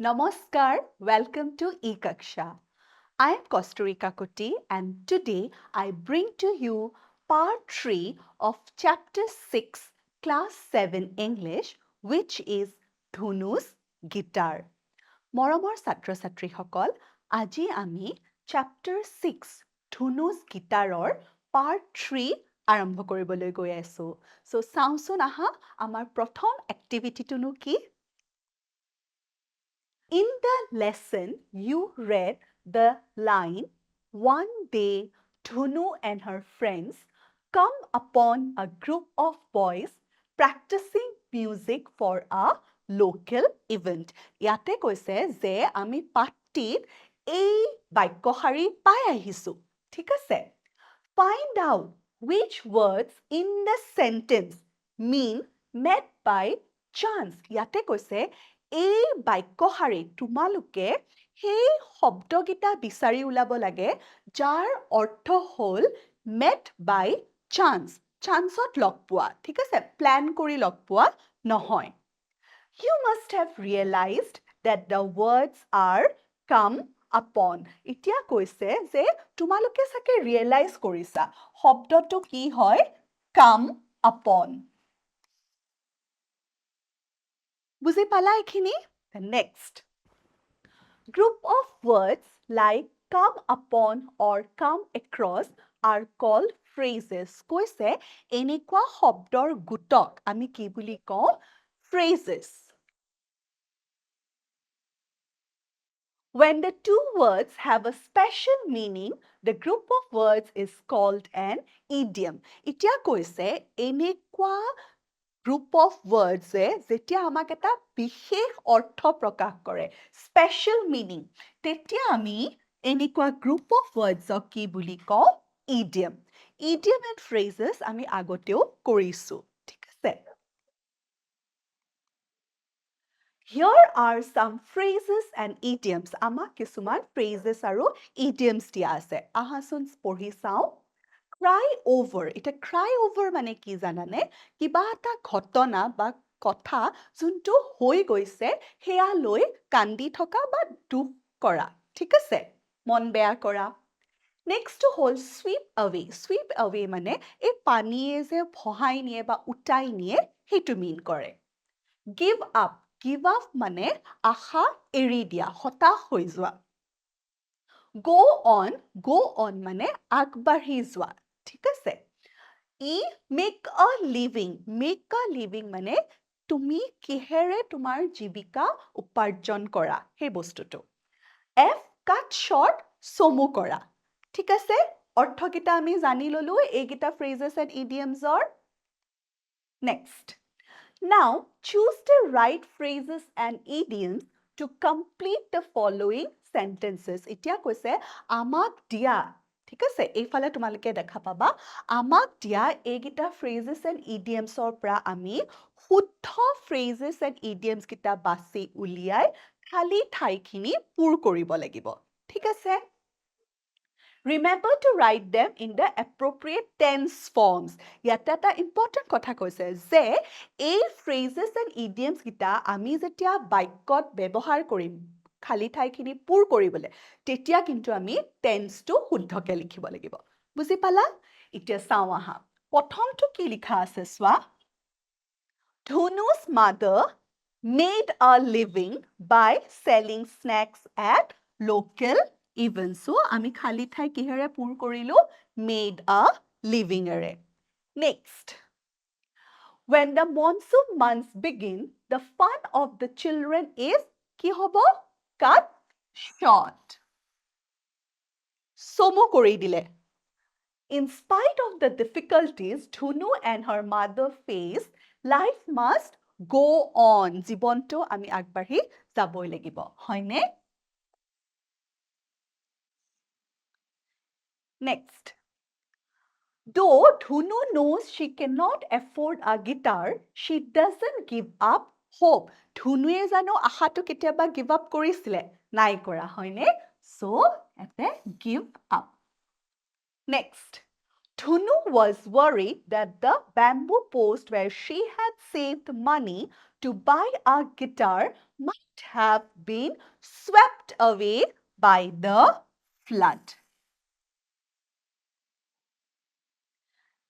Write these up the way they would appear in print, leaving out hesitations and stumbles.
Namaskar, welcome to Ekaksha. I am Kosturika Kuti and today I bring to you part 3 of chapter 6 class 7 English which is Dhunu's guitar. মৰমৰ ছাত্ৰ ছাত্ৰীসকল আজি আমি chapter 6 Dhunu's guitarৰ part 3 আৰম্ভ কৰিবলৈ গৈ আছো। So চাওঁচোন আহা আমাৰ প্ৰথম এক্টিভিটিটোনো কি? In the lesson, you read the line, one day Dhunu and her friends come upon a group of boys practicing music for a local event. ইয়াতে কৈছে যে আমি পাঠটিত এই বাক্যশাৰী পাই আহিছো। ঠিক আছে? Find out which words in the sentence mean met by chance. ইয়াতে কৈছে এই বাক্যশাৰীত তোমালোকে সেই শব্দকেইটা বিচাৰি ওলাব লাগে যাৰ অৰ্থ হ'ল met by chance. চান্সত লগ পোৱা, ঠিক আছে? প্ল্যান কৰি লগ পোৱা নহয়। You must have realized that the words are come upon. এতিয়া কৈছে যে তোমালোকে চাগে ৰিয়েলাইজ কৰিছা শব্দটো কি হয় come upon. বুজি পালা এইখিনি? The next. Group of words like come upon or come across are called phrases. কৈছে এনেকুৱা শব্দৰ গোটক আমি কি বুলি কওঁ? Phrases. When the two words have a special meaning, the group of words is called an idiom. এতিয়া কৈছে এনেকুৱা group of words যেতিয়া আমাক এটা বিশেষ অৰ্থ প্ৰকাশ কৰে, special meaning, তেতিয়া আমি এনেকুৱা group of words কি বুলি কওঁ? Idiom. Idiom and phrases আমি আগতেও কৰিছো, ঠিক আছে? Here are some phrases and idioms. আমাক কিছুমান phrases আৰু idioms দিয়া আছে। আহাচোন পঢ়ি চাওঁ। Cry over. এটা cry over মানে কি জানানে? কিবা এটা ঘটনা বা কথা যোনটো হৈ গৈছে সেয়া লৈ কান্দি থকা বা দুখ কৰা, ঠিক আছে? মন বেয়া কৰা। Next হ'ল sweep away. Sweep away মানে এই পানীয়ে যে ভহাই নিয়ে বা উটাই নিয়ে সেইটো মিন কৰে। Give up. Give up মানে আশা এৰি দিয়া, হতাশ হৈ যোৱা। Go on মানে আগবাঢ়ি যোৱা, ঠিক আছে? make a living মানে তুমি কিহেৰে তোমাৰ জীৱিকা উপাৰ্জন কৰা সেই বস্তুটো। cut short চমু কৰা, ঠিক আছে? অৰ্থকেইটা আমি জানি ললো এইকেইটা phrases and idioms-ৰ। Next. Now, choose the right phrases and idioms to complete the following sentences. এতিয়া কৈছে আমাক দিয়া, ঠিক আছে? এইফালে তোমালোকে দেখা পাবা আমাক দিয়া এইকেইটা phrases and idioms-ৰ পৰা আমি শুদ্ধ phrases and idioms কেইটা বাছি উলিয়াই খালি ঠাইখিনি পূৰ কৰিব লাগিব, ঠিক আছে? Remember to write them in the appropriate tense forms. ইয়াতে এটা important কথা কৈছে যে এই phrases and idioms কেইটা আমি যেতিয়া বাক্যত ব্যৱহাৰ কৰিম খালি ঠাইখিনি পূৰ কৰিবলৈ তেতিয়া কিন্তু আমি tenseটো শুদ্ধকৈ লিখিব লাগিব। বুজি পালা? এতিয়া চাওঁ আহা। প্ৰথমটো কি লিখা আছে চোৱা? Dhunu's mother made a living by selling snacks at local events. So, আমি খালি ঠাই কিহেৰে পূৰ কৰিলো? Made a living array. Next. When the monsoon months begin, the fun of the children is কি হ'ব? Cut short. চমু কৰি দিলে। In spite of the difficulties Dhunu and her mother face, life must go on. জীৱনটো আমি আগবাঢ়ি যাবই লাগিব, হয়নে? Next. Though Dhunu knows she cannot afford a guitar, she doesn't give up hope. ধুনুৱে জানো আশাটো কেতিয়াবা give up কৰিছিলে? নাই কৰা, হয়নে? So, এতে give up. Next. Dhunu was worried that the bamboo post where she had saved money to buy a guitar might have been swept away by the flood.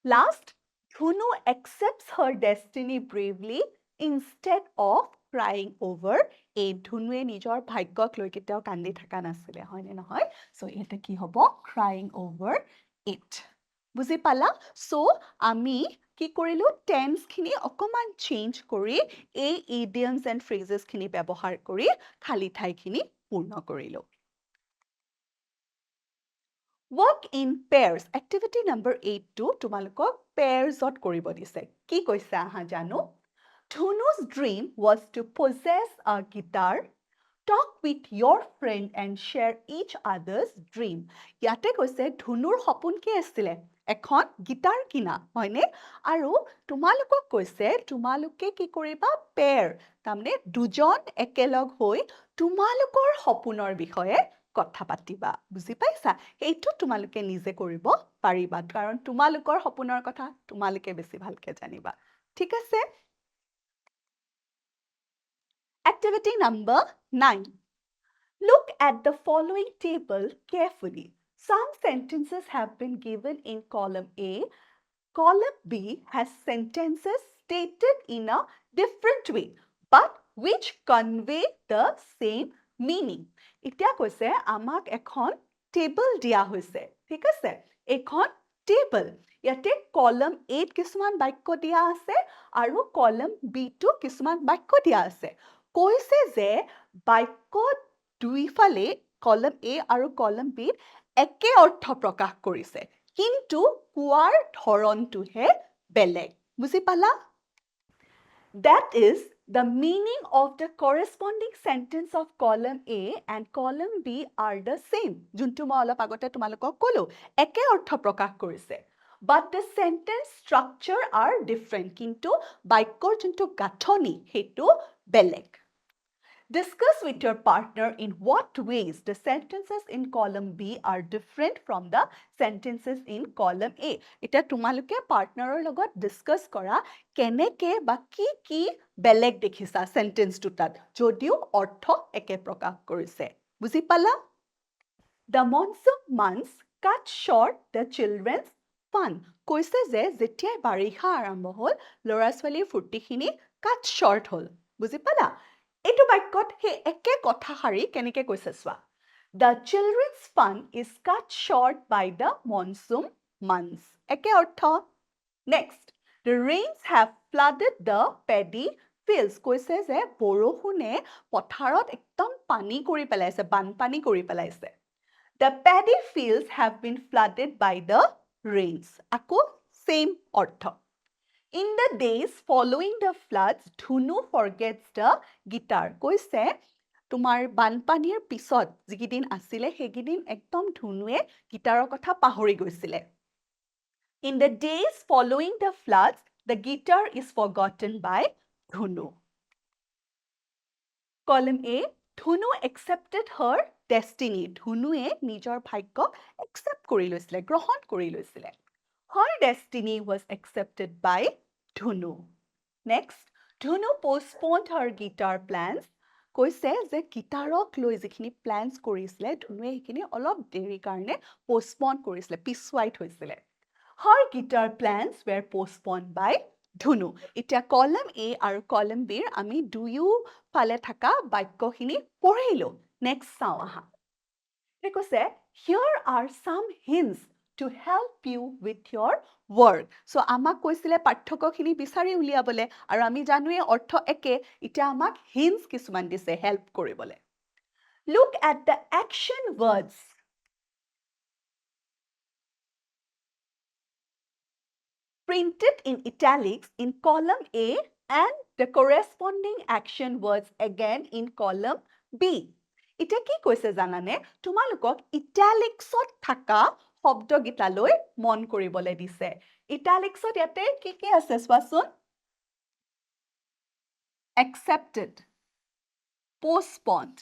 Last, Dhunu accepts her destiny bravely instead of crying over এই ধুনুৱে নিজৰ ভাগ্যক লৈ কেতিয়াও কান্দি থকা নাছিলে হয়নে নহয় সো এটা কি হ'ব crying over it বুজি পালা সো আমি কি কৰিলো টেন্স খিনি অকমান চেঞ্জ কৰি এই idioms and phrases খিনি ব্যৱহাৰ কৰি খালি ঠাইখিনি পূৰ্ণ কৰিলো Work in pairs. Activity number 8 to তোমালোকক pairs-ত কৰিব দিছে। কি কৈছে আহা জানো? Dhunu's dream was to possess a guitar, talk with your friend and share each other's dream. ইয়াতে কৈছে ধুনুৰ সপোন কি আছিলে? এখন গিটাৰ কিনা, হয়নে? আৰু তোমালোকক কৈছে তোমালোকে কি কৰিবা? Pair. তাৰমানে দুজন একেলগ হৈ তোমালোকৰ সপোনৰ বিষয়ে কথা পাতিবা বুজি পাইছা এইটো তোমালোকে নিজে কৰিব পাৰিবা কাৰণ তোমালোকৰ সপোনৰ কথা তোমালোকে বেছি ভালকে জানিবা ঠিক আছে Activity number 9 Look at the following table carefully Some sentences have been given in column A Column B has sentences stated in a different way but which convey the same meaning এতিয়া কৈছে আমাক এখন table দিয়া হৈছে ঠিক আছে এখন table ইয়াতে কলম 8 কিছুমান বাক্য দিয়া আছে আৰু কলম B2 কিছুমান বাক্য দিয়া আছে কৈছে যে বাক্য দুইফালে কলম A আৰু কলম B একে অৰ্থ প্ৰকাশ কৰিছে কিন্তু কোৱাৰ ধৰণটোহে বেলেগ বুজি পালা That is, the meaning of the corresponding sentence of column A and column B are the same. যোনটো মই অলপ আগতে তোমালোকক ক'লো একে অৰ্থ প্ৰকাশ কৰিছে But the sentence structure are different. কিন্তু বাক্যৰ যোনটো গাঁথনি সেইটো বেলেগ Discuss with your partner in what ways the sentences in column B are different from the sentences in column A. Eta tumaluke partnerer logot discuss kora keneke ba ki beleg dekhisa sentence tutat jodio ortho eke prakash korise. Buzi pala? The monsoon months cut short the children's fun. Koise je jetiai bariha arambho hol lora swali furtikhini cut short hol. Buzi pala? এইটো বাক্যত হে একে কথা হাৰি কেনেকে কৈছে সোৱা The children's fun is cut short by the monsoon months একে অৰ্থ Next the rains have flooded the paddy fields কৈছে যে বৰষুণে পথাৰত একদম পানী কৰি পেলাইছে বানপানী কৰি পেলাইছে The paddy fields have been flooded by the rains আকৌ same অৰ্থ In the days following the floods, Dhunu forgets the guitar. কৈছে তোমাৰ বানপানীৰ পিছত যিকিদিন আছিলে হেগিদিন একদম ধুনুৱে গিটাৰৰ কথা পাহৰি গৈছিলে In the days following the floods, the guitar is forgotten by Dhunu. Column A, Dhunu accepted her destiny. ধুনুৱে নিজৰ ভাগ্যক accept কৰি লৈছিলে, গ্ৰহণ কৰি লৈছিলে. Her destiny was accepted by Dhunu. Next, Dhunu postponed her guitar plans. কৈছে যে গিটাৰক লৈ যিখিনি প্লেনছ কৰিছিলে ধুনুৱে সেইখিনি অলপ দেৰি কাৰণে postpone কৰিছিলে পিছুৱাই থৈছিলে Her guitar plans were postponed by Dhunu. এতিয়া column A আৰু column B আমি দুয়ো ফালে থকা বাক্যখিনি পঢ়িলো next চাও আহা কৈছে here are some hints to help you with your work. So আমাক কৈছিলে পাঠ্যকখিনি বিচাৰি উলিয়াবলে আৰু আমি জানোৱে অৰ্থ একে এতিয়া আমাক hints কিছুমান দিছে help কৰিবলে Look at the action words printed in italics in column A and the corresponding action words again in column B. এতিয়া কি কৈছে জানানে তোমালোকক italicsত থাকা শব্দগিটালৈ মন কৰিবলে দিছে italicsত ইয়াতে কি আছে চোৱাচোন accepted postponed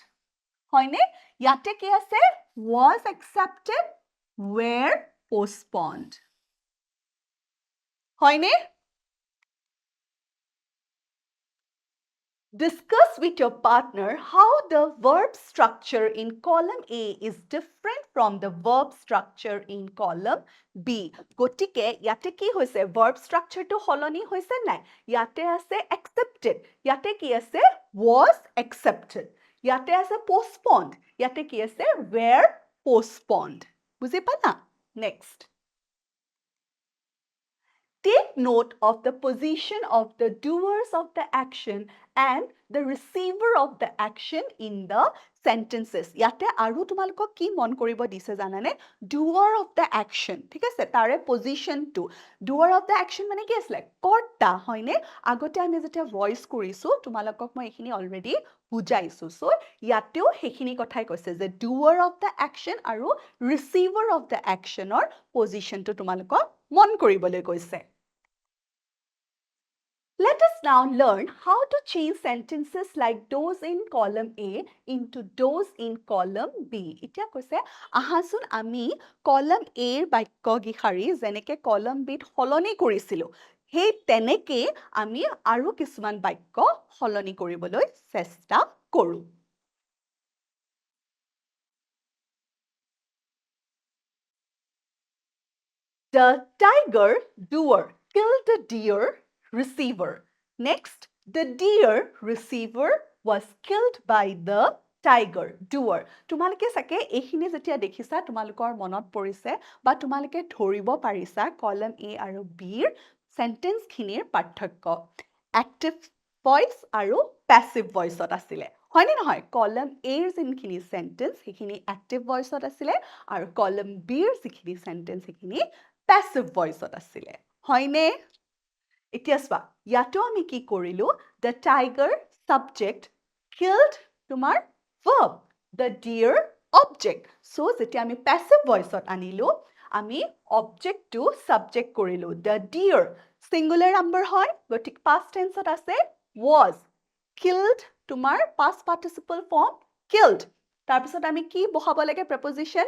হয়নে ইয়াতে কি আছে was accepted were postponed হয়নে Discuss with your partner how the verb structure in column A is different from the verb structure in column B. গতিকে ইয়াতে কি হৈছে verb structure to সলনি হৈছে নাই ইয়াতে আছে accepted ইয়াতে কি আছে was accepted ইয়াতে আছে postponed ইয়াতে কি আছে were postponed বুজি পালা next Take note of the position of the doers of the action and the receiver of the action in the sentences. ইয়াতে আৰু তোমালোকক কি মন কৰিব দিছে জানানে doer of the action ঠিক আছে তাৰে পজিশনটো doer of the action মানে কি আছিল কৰ্তা হয়নে আগতে আমি যেতিয়া ভয়েস কৰিছো তোমালোকক মই এখিনি অলৰেডি বুজাইছো সো ইয়াতেও হেখিনি কথাই কৈছে যে doer of the action আৰু receiver of the actionৰ পজিশনটো তোমালোকক মন কৰিবলৈ কৈছে Let us now learn how to change sentences like those in column A into those in column B. এতিয়া কৈছে আহাচোন আমি column A ৰ বাক্য গিখাৰি যেনেকে column B ত সলনি কৰিছিলো সেই তেনেকে আমি আৰু কিছুমান বাক্য সলনি কৰিবলৈ চেষ্টা কৰো The tiger doer killed the deer receiver. Next, the deer receiver was killed by the tiger doer. তোমালোকে সাকে এইখিনি যেতিয়া দেখিছা তোমালোকৰ মনত পৰিছে বা তোমালোকে ধৰিব পাৰিছা কলম A আৰু B ৰ সেন্টেন্স খিনিৰ পাৰ্থক্য active voice আৰু passive voice ত আছিলে হয়নে নহয় কলম A ৰ যিখিনি সেন্টেন্স সেইখিনি active voice ত আছিলে আৰু কলম B ৰ যিখিনি সেন্টেন্স সেইখিনি passive voice ত আছিলে হয়নে এতিয়া চোৱা ইয়াতো আমি কি কৰিলো the tiger subject killed তোমাৰ verb the deer object so যেতিয়া আমি passive voice ত আনিলো আমি object to subject কৰিলো the deer singular number হয় গতিক past tense ত আছে was killed তোমাৰ past participle form killed তাৰপিছত আমি কি বহাব লাগে preposition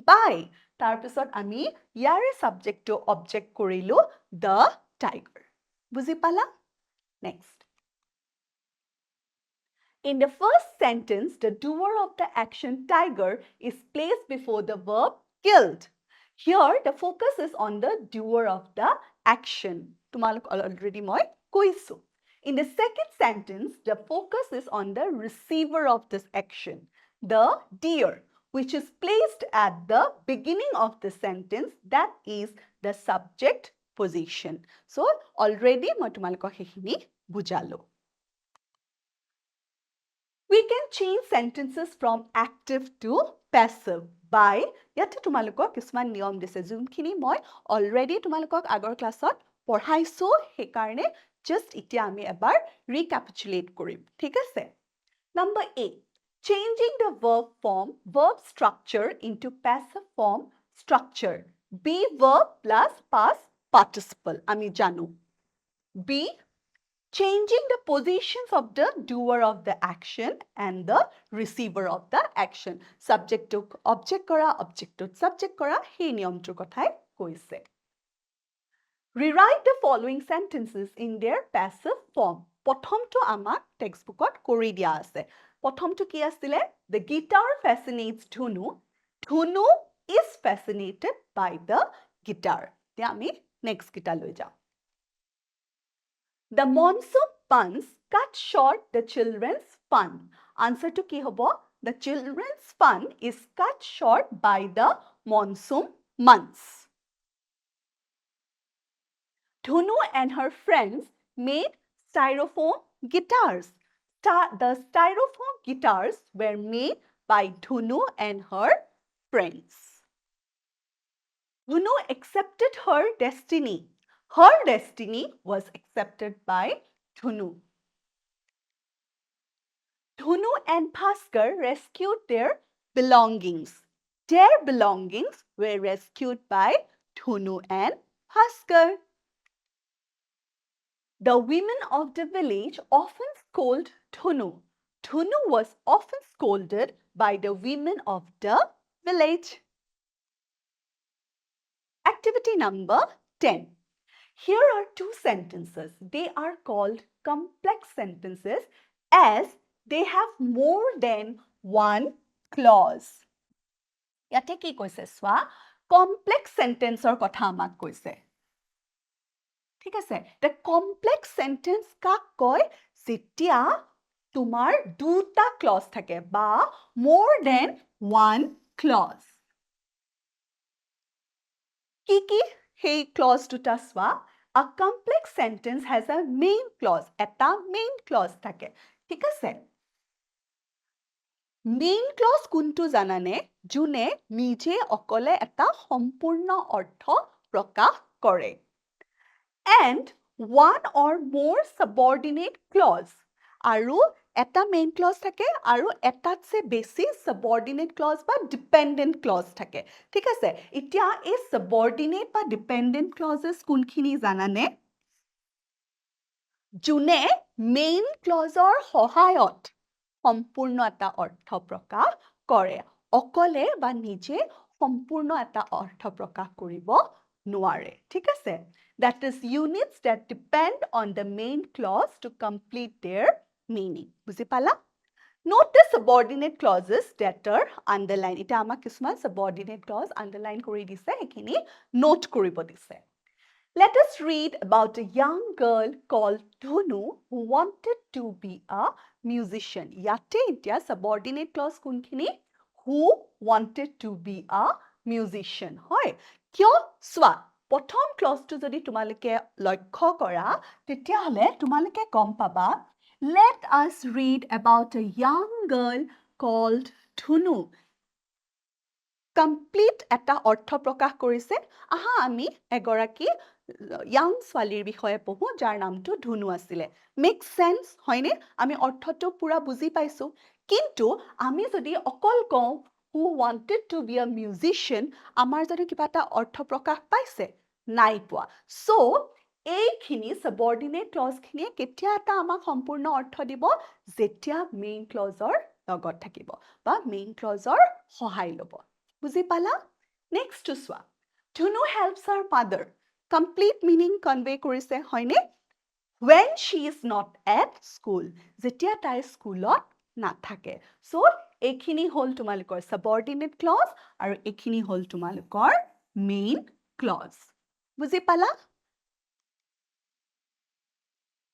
by তাৰপিছত আমি ইয়াৰে subject to object কৰিলো the tiger বুজি পালা next In the first sentence, the doer of the action tiger is placed before the verb killed. Here, the focus is on the doer of the action. Tumalok already moi koisu. In the second sentence, the focus is on the receiver of this action, the deer, which is placed at the beginning of the sentence, that is the subject position. So, already moi tumalok hekhini bujalo. We can change sentences from active to passive by ইয়াতে তোমালোকক কিছুমান নিয়ম দিছে যোনখিনি মই already তোমালোকক আগৰ ক্লাছত পঢ়াইছো সেইকাৰণে জাস্ট এতিয়া আমি এবাৰ ৰিক্যাপিচুলেট কৰিম ঠিক আছে Number 8 changing the verb structure into passive form structure be verb plus past participle আমি জানো be changing the positions of the doer of the action and the receiver of the action. Subject to object kora, object to subject kora, he niyamtur kothai koise. Rewrite the following sentences in their passive form. Prothom to amak textbookot kori dia ase. Prothom to ki asile, the guitar fascinates Dhunu. Dhunu is fascinated by the guitar. Tia ami next guitar loi jao. The monsoon puns cut short the children's fun. Answer to ki hobo? The children's fun is cut short by the monsoon months. Dhunu and her friends made styrofoam guitars. The styrofoam guitars were made by Dhunu and her friends. Dhunu accepted her destiny. Her destiny was accepted by Dhunu. Dhunu and Bhaskar rescued their belongings. Their belongings were rescued by Dhunu and Bhaskar. The women of the village often scold Dhunu. Dhunu was often scolded by the women of the village. Activity number 10. Here are two sentences. They are called complex sentences as they have more than one clause. ইয়াতে কি কৈছে চোৱা complex সেন্টেন্সৰ কথা আমাক কৈছে ঠিক আছে the complex sentence কাক কয় যেতিয়া তোমাৰ দুটা clause থাকে বা more than one clause কি সেই clause দুটা চোৱা a complex sentence has a main clause এটা main clause থাকে ঠিক আছে মেইন ক্লজ কোনটো জানানে যোনে নিজে অকলে এটা সম্পূৰ্ণ অৰ্থ প্ৰকাশ কৰে and one or more subordinate clause আৰু এটা মেইন ক্লজ থাকে আৰু এটাতছে বেছি subordinate clause বা dependent clause থাকে ঠিক আছে এতিয়া এই subordinate বা dependent clauses কোনখিনি জানানে যোনে মেইন ক্লজৰ সহায়ত সম্পূৰ্ণ এটা অৰ্থ প্ৰকাশ কৰে অকলে বা নিজে সম্পূৰ্ণ এটা অৰ্থ প্ৰকাশ কৰিব নোৱাৰে ঠিক আছে that is units that depend on the main clause to complete their meaning বুজি পালা note the subordinate clauses that are underlined এটা আমাক কিছুমান subordinate clause underline কৰি দিছে এখিনি note কৰিব দিছে Let us read about a young girl called Dhunu who wanted to be a musician. Yate এতিয়া subordinate clause কোনখিনি who wanted to be a musician. হয় কিয় চোৱা প্ৰথম clauseটো যদি তোমালোকে লক্ষ্য কৰা তেতিয়াহলে তোমালোকে গম পাবা Let us read about a young girl called Dhunu. Complete এটা অৰ্থ প্ৰকাশ কৰিছে আহা আমি এগৰাকী young ছোৱালীৰ বিষয়ে পঢ়ো যাৰ নামটো ধুনু আছিলে মেক সেন্স হয়নে আমি অৰ্থটো পুৰা বুজি পাইছো কিন্তু আমি যদি অকল কওঁ who wanted to be a musician আমাৰ যদি কিবা এটা অৰ্থ প্ৰকাশ পাইছে নাই পোৱা সো এইখিনি subordinate clause খিনিয়ে কেতিয়া এটা আমাক সম্পূৰ্ণ অৰ্থ দিব যেতিয়া মেইন ক্লজৰ লগত থাকিব বা মেইন ক্লজৰ সহায় ল'ব বুজি পালা নেক্সট টু চোৱা Dhunu helps her mother complete meaning convey কৰিছে হয়নে when she is not at school যেতিয়া তাই স্কুলত নাথাকে so এইখিনি হল তোমালোকৰ subordinate clause আৰু এইখিনি হল তোমালোকৰ main clause বুজি পালা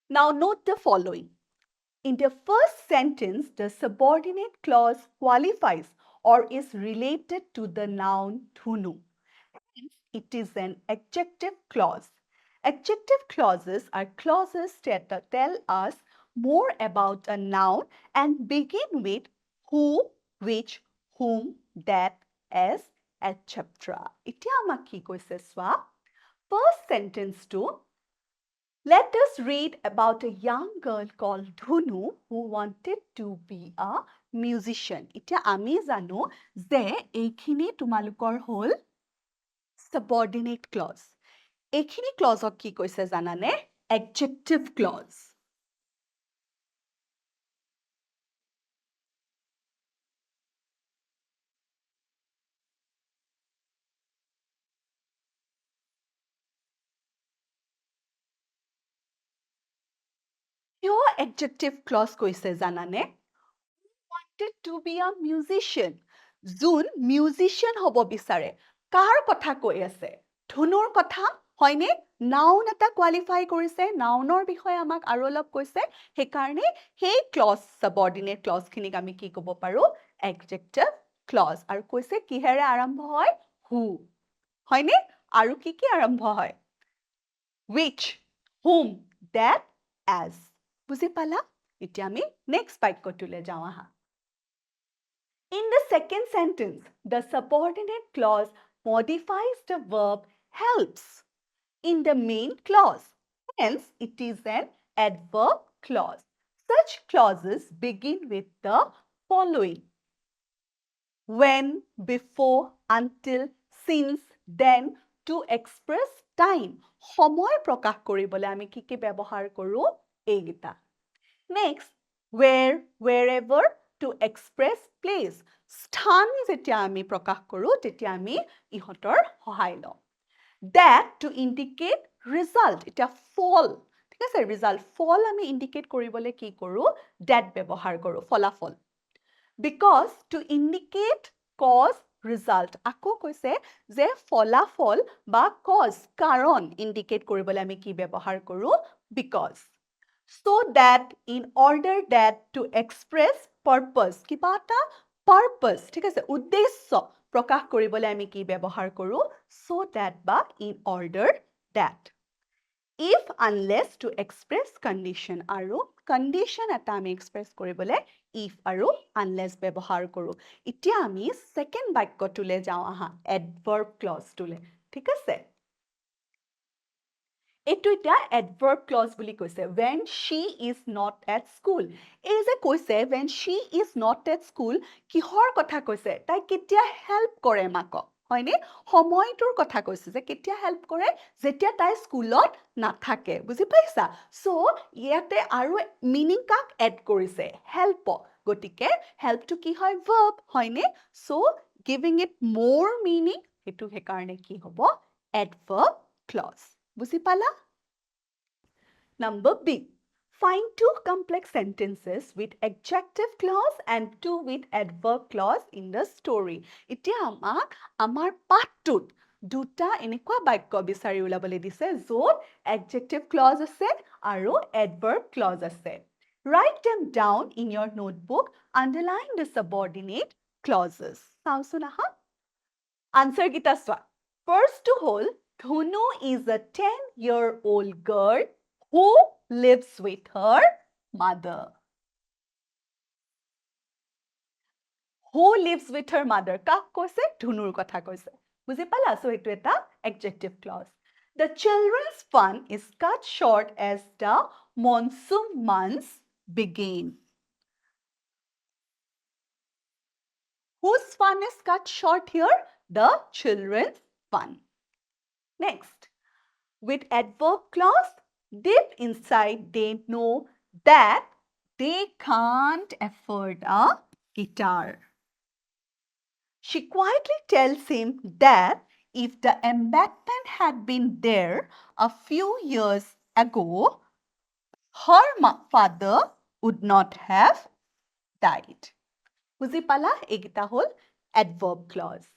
now note the following in the first sentence the subordinate clause qualifies or is related to the noun Dhunu it is an adjective clause. Adjective clauses are clauses that tell us more about a noun and begin with who, which, whom, that, as, etc. এতিয়া আমাক কি কৈছে চোৱা first sentence to let us read about a young girl called Dhunu who wanted to be a musician. এতিয়া আমি জানো যে এইখিনি তোমালোকৰ হল subordinate clause. এইখিনি clauseক কি কৈছে জানানে? Adjective clause. কিয় adjective clause কৈছে জানানে? Wanted to be a musician. যোন musician হ'ব বিচাৰে। কাৰ কথা কৈ আছে? ধুনুৰ কথা হয়নে? Noun এটা qualify কৰিছে, nounৰ বিষয়ে আমাক আৰু অলপ কৈছে, সেইকাৰণে সেই clause, subordinate clause খিনিক আমি কি ক'ব পাৰো? Adjective clause. আৰু কৈছে কিহেৰে আৰম্ভ হয়? Who. হয়নে? আৰু কি আৰম্ভ হয়? Which, whom, that, as. বুজি পালা? এতিয়া আমি next বাক্যটোলৈ যাওঁ আহা। In the second sentence, the subordinate clause modifies the verb helps in the main clause. Hence, it is an adverb clause. Such clauses begin with the following. When, before, until, since, then, to express time. সময় প্ৰকাশ কৰিবলৈ আমি কি ব্যৱহাৰ কৰো? এইগিটা। Next, where, wherever, to express place. স্থান যেতিয়া আমি প্ৰকাশ কৰো তেতিয়া আমি ইহঁতৰ সহায় লওঁ। That to indicate result. এটা ফল ঠিক আছে ৰিজাল্ট ফল আমি ইণ্ডিকেট কৰিবলৈ কি কৰোঁ ডেট ব্যৱহাৰ কৰোঁ ফলাফল because to indicate cause result আকৌ কৈছে যে ফলাফল বা cause কাৰণ indicate কৰিবলৈ আমি কি ব্যৱহাৰ কৰোঁ because so that in order that to express purpose কিবা এটা purpose ঠিক আছে উদ্দেশ্য প্ৰকাশ কৰিবলৈ আমি কি ব্যৱহাৰ কৰোঁ so that বা in order that if unless to express condition আৰু condition এটা আমি express কৰিবলৈ if আৰু unless ব্যৱহাৰ কৰোঁ এতিয়া আমি second বাক্যটোলৈ যাওঁ আহা adverb clause টোলৈ ঠিক আছে এইটো এতিয়া adverb clause বুলি কৈছে when she is not at school এই যে কৈছে when she is not at school কিহৰ কথা কৈছে তাই কেতিয়া help কৰে মাকক হয়নে সময়টোৰ কথা কৈছে যে কেতিয়া হেল্প কৰে যেতিয়া তাই স্কুলত নাথাকে বুজি পাইছা সো ইয়াতে আৰু মিনিং কাক এড কৰিছে হেল্প গতিকে হেল্পটো কি হয় verb হয়নে so giving it more meaning হেতু হে কাৰণে কি হ'ব adverb clause বুজি পালা Number B. Find two complex sentences with adjective clause and two with adverb clause in the story. এতিয়া আমাক আমাৰ পাঠটোত দুটা এনেকুৱা বাক্য বিচাৰি উলাবলৈ দিছে য'ত adjective clause আছে আৰু adverb clause আছে. Write them down in your notebook. Underline the subordinate clauses. চাওঁচোন আহা Answer gita swa. First to whole, Dhunu is a 10-year-old girl who lives with her mother. Who lives with her mother? Kak koise? Dhunur kotha koise. Buji pala? So etu eta adjective clause. The children's fun is cut short as the monsoon months begin. Whose fun is cut short here? The children's fun. Next, with adverb clause, deep inside they know that they can't afford a guitar. She quietly tells him that if the embankment had been there a few years ago, her father would not have died. Buji pala egita hol adverb clause.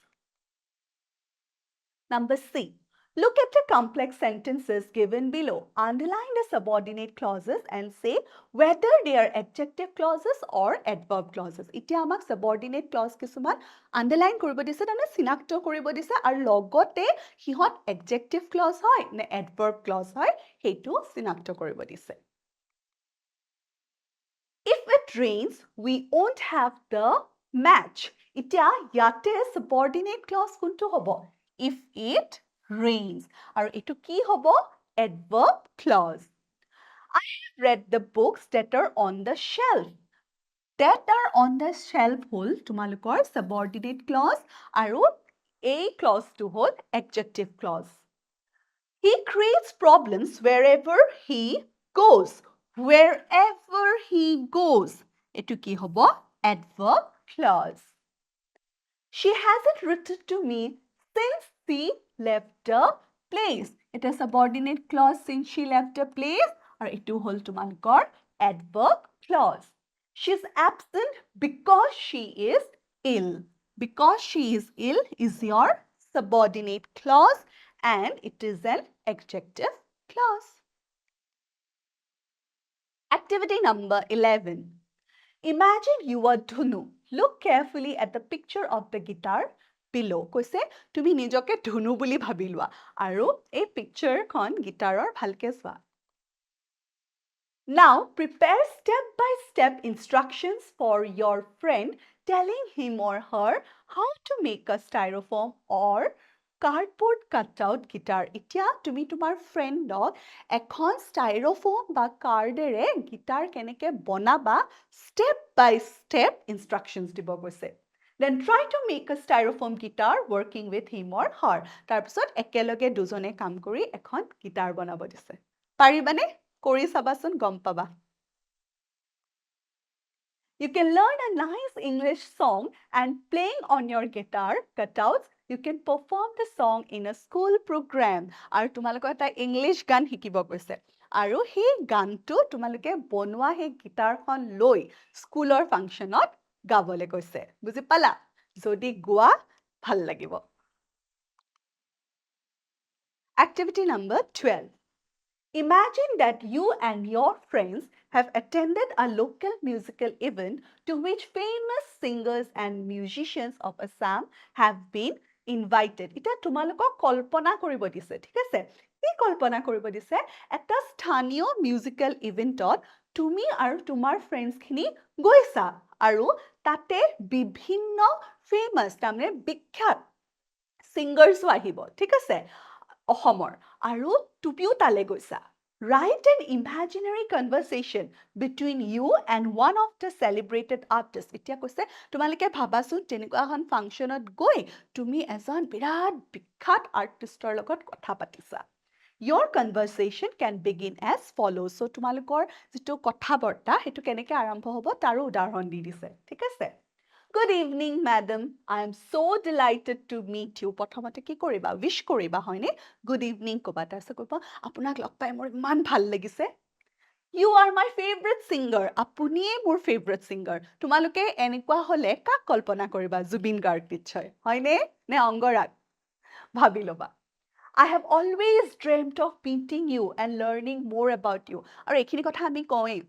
Number C. Look at the complex sentences given below. Underline the subordinate clauses and say whether they are adjective clauses or adverb clauses. Itia amak subordinate clause kisuman underline koribo dise tane sinakto koribo dise ar logote hihot adjective clause hoy ne adverb clause hoy hetu sinakto koribo dise. If it rains, we won't have the match. Itia yate subordinate clause kuntu hobo. If it rains. Aru etu ki hobo? Adverb clause. I have read the books that are on the shelf. That are on the shelf hol tumalukor subordinate clause aru a clause to hol adjective clause. He creates problems wherever he goes. Wherever he goes. Etu ki hobo? Adverb clause. She hasn't written to me since she left the place. It is subordinate clause since she left the place. Or etu hol tumalukor adverb clause. She is absent because she is ill. Because she is ill is your subordinate clause and it is an adjective clause. Activity number 11. Imagine you are Dhunu. Look carefully at the picture of the guitar below. Koise tumi nijoke Dhunu buli bhabilwa aru ei picture khon guitar bhalke swa. Now prepare step-by-step instructions for your friend telling him or her how to make a styrofoam or cardboard cutout guitar. Itia tumi tumar friend dog ekhon styrofoam ba cardere guitar keneke bonaba step by step instructions dibo goise. Then try to make a styrofoam guitar working with him or her. Tar pisot ekeloge dujone kam kori ekhon guitar bonabo dise. Paribane? Kori sabasun gom paba. You can learn a nice English song and playing on your guitar cutouts. You can perform the song in a school program. Aru tumaloko eta English gan hikibo koise. আৰু সেই গানটো তোমালোকে বনোৱা সেই গিটাৰখন লৈ স্কুলৰ ফাংচনত গাবলৈ কৈছে বুজি পালা যদি গোৱা ভাল লাগিব Activity number 12 Imagine that you and your friends have attended a local musical event to which famous singers and musicians of Assam have been invited. এতিয়া তোমালোকক কল্পনা কৰিব দিছে ঠিক আছে কি কল্পনা কৰিব দিছে এটা স্থানীয় মিউজিকেল ইভেন্টত তুমি আৰু তোমাৰ ফ্ৰেণ্ডছখিনি গৈছা আৰু তাতে বিভিন্ন ফেমাছ তাৰমানে বিখ্যাত ছিংগাৰ্ছো আহিব ঠিক আছে অসমৰ আৰু তুমিও তালে গৈছা Write an imaginary conversation between you and one of the celebrated artists. এতিয়া কৈছে তোমালোকে ভাবাচোন তেনেকুৱা এখন ফাংচনত গৈ তুমি এজন বিৰাট বিখ্যাত আৰ্টিষ্টৰ লগত কথা পাতিছা Your conversation can begin as follows. So তোমালোকৰ যিটো কথা বৰ্তা সেইটো কেনেকৈ আৰম্ভ হ'ব তাৰো উদাহৰণ দি দিছে ঠিক আছে Good evening, madam. I am so delighted to meet you. প্ৰথমতে কি কৰিবা? Wish কৰিবা হয়নে? Good evening ক'বা। তাৰপিছত ক'বা, আপোনাক লগ পাই মোৰ ইমান ভাল লাগিছে। You are my favorite singer. আপুনিয়ে মোৰ favorite singer. তোমালোকে এনেকুৱা হ'লে কাক কল্পনা কৰিবা? জুবিন গাৰ্গ নিশ্চয়। হয়নে? নে অংগৰাগ? ভাবি ল'বা। I have always dreamt of meeting you and learning more about you. আৰু এইখিনি কথা আমি কওঁৱেই।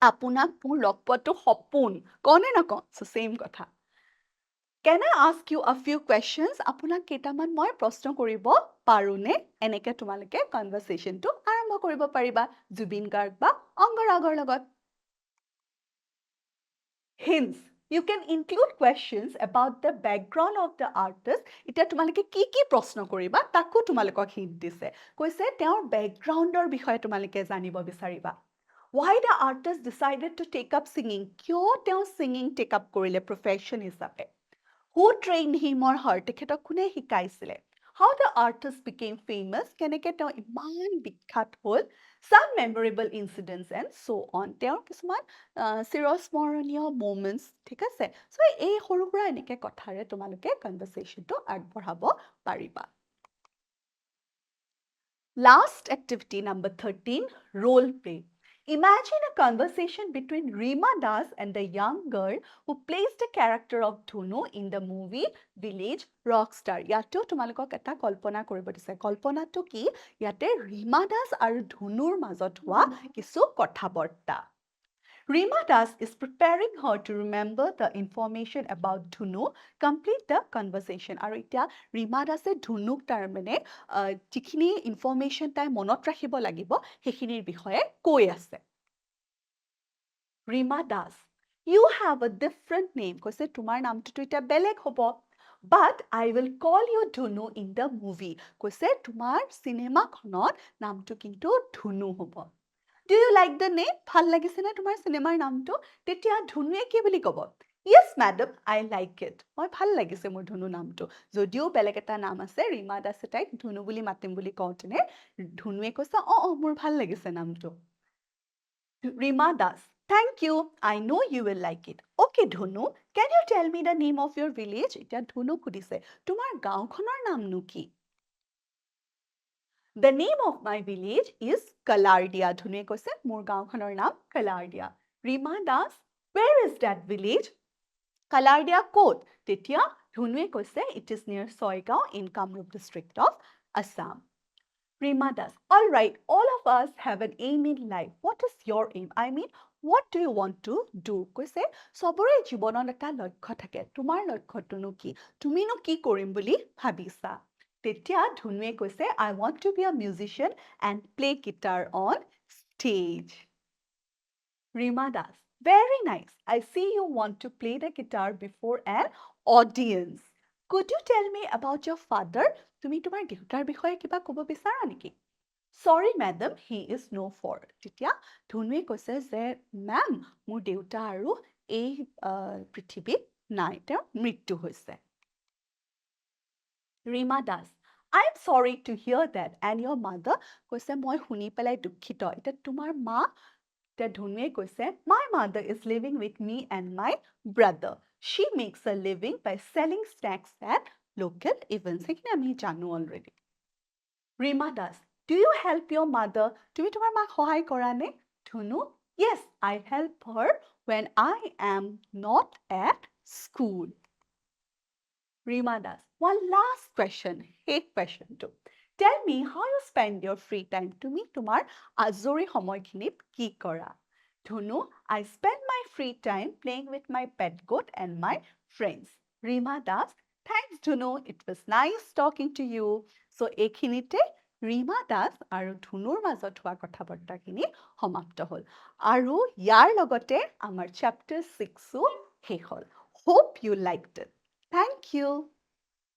আপোনাক মোৰ লগ পোৱাটো সপোন কনে নকওঁ so same কথা Can I ask you a few questions আপোনাক কেইটামান মই প্ৰশ্ন কৰিব পাৰোনে এনেকে তোমালোকে কনভাৰসেচনটো আৰম্ভ কৰিব পাৰিবা জুবিন গাৰ্গ বা অংগৰাগৰ লগত Hints You can include questions about the background of the artist. এতিয়া তোমালোকে কি প্ৰশ্ন কৰিবা তাকো তোমালোকক হিন্ট দিছে কৈছে তেওঁৰ বেকগ্ৰাউণ্ডৰ বিষয়ে তোমালোকে জানিব বিচাৰিবা Why the artist decided to take up singing? কিয় তেওঁ singing take up কৰিলে profession হিচাপে? Who trained him or her? তেখেতক কোনে শিকাইছিলে? How the artist became famous? কেনেকে তেওঁ ইমান বিখ্যাত হ'ল? Some memorable incidents and so on. তেওঁৰ কিছুমান চিৰস্মৰণীয় moments, ঠিক আছে? So এই সৰু সুৰা এনেকে কথাৰে তোমালোকে conversationটো আগবঢ়াব পাৰিবা। Last activity number 13, role play. Imagine a conversation between Rima Das and the young girl who plays the character of Dhunu in the movie Village Rockstar. ইয়াতো তোমালোকক এটা কল্পনা কৰিব দিছে কল্পনাটো কি ইয়াতে ৰীমা দাস আৰু ধুনুৰ মাজত হোৱা কিছু কথা-বৰ্তা Rima Das is preparing her to remember the information about Dhunu, complete the conversation. আৰু এতিয়া ৰীমা দাসে ধুনুক তাৰমানে যিখিনি ইনফৰমেশ্যন তাই মনত ৰাখিব লাগিব সেইখিনিৰ বিষয়ে কৈ আছে Rima Das, you have a different name. কৈছে তোমাৰ নামটো এতিয়া বেলেগ হ'ব But I will call you Dhunu in the movie. কৈছে তোমাৰ চিনেমাখনত নামটো কিন্তু ধুনু হ'ব Do you like the name? ভাল লাগিছে নে তোমাৰ চিনেমাৰ নামটো? তেতিয়া ধুনুৱে কি বুলি ক'ব? Yes, madam, I like it. মই ভাল লাগিছে মোৰ ধুনু নামটো। যদিও বেলেগ এটা নাম আছে, ৰীমা দাসে তাইক ধুনু বুলি মাতিম বুলি কওঁতেনে ধুনুৱে কৈছে, মোৰ ভাল লাগিছে নামটো। Rima Das, thank you. I know you will like it. Okay, Dhunu, can you tell me the name of your village? এতিয়া ধুনু সুধিছে, তোমাৰ গাঁওখনৰ নামনো কি? The name of my village is Kalardia. Dhunue কৈছে মোৰ গাঁওখনৰ নাম Kalardia. Rima Das, where is that village? Kalardia ক'ত? তেতিয়া ধুনুৱে কৈছে it is near Soigao in Kamrup district of Assam. Rima Das, all right, all of us have an aim in life. What is your aim? I mean, what do you want to do? কৈছে সবৰে জীৱনত এটা লক্ষ্য থাকে। তোমাৰ লক্ষ্যটোনো কি? তুমিনো কি কৰিম বুলি ভাবিছা? তেতিয়া ধুনুৱে কৈছে I want to be a musician and play guitar on stage. Rima Das, very nice. I see you want to play the guitar before an audience. Could you tell me about your father? তুমি তোমাৰ দেউতাৰ বিষয়ে কিবা ক'ব বিচাৰা নেকি? Sorry, madam, he is no for. তেতিয়া ধুনুৱে কৈছে যে মেম মোৰ দেউতা আৰু এই পৃথিৱীত নাই তেওঁৰ মৃত্যু হৈছে Rima Das, I am sorry to hear that. And your mother কৈছে মই শুনি পেলাই দুখিত এতিয়া তোমাৰ মা এতিয়া ধুনুৱে কৈছে my mother is living with me and my brother. She makes a living by selling snacks at local events. সেইখিনি আমি জানো already. Rima Das, Do you help your mother? তুমি তোমাৰ মাক সহায় কৰা নে? ধুনু, yes, I help her when I am not at school. Rima Das, one last question, শেষ questionটো. Tell me how you spend your free time. তুমি তোমাৰ আজৰি সময়খিনিত কি কৰা? Dhunu, I spend my free time playing with my pet goat and my friends. Rima Das, thanks Dhunu. It was nice talking to you. So এইখিনিতে ৰীমা দাস আৰু ধুনুৰ মাজত হোৱা কথা বতৰাখিনি সমাপ্ত হ'ল আৰু ইয়াৰ লগতে আমাৰ চেপ্টাৰ 6ও শেষ হ'ল। Hope you liked it. Thank you.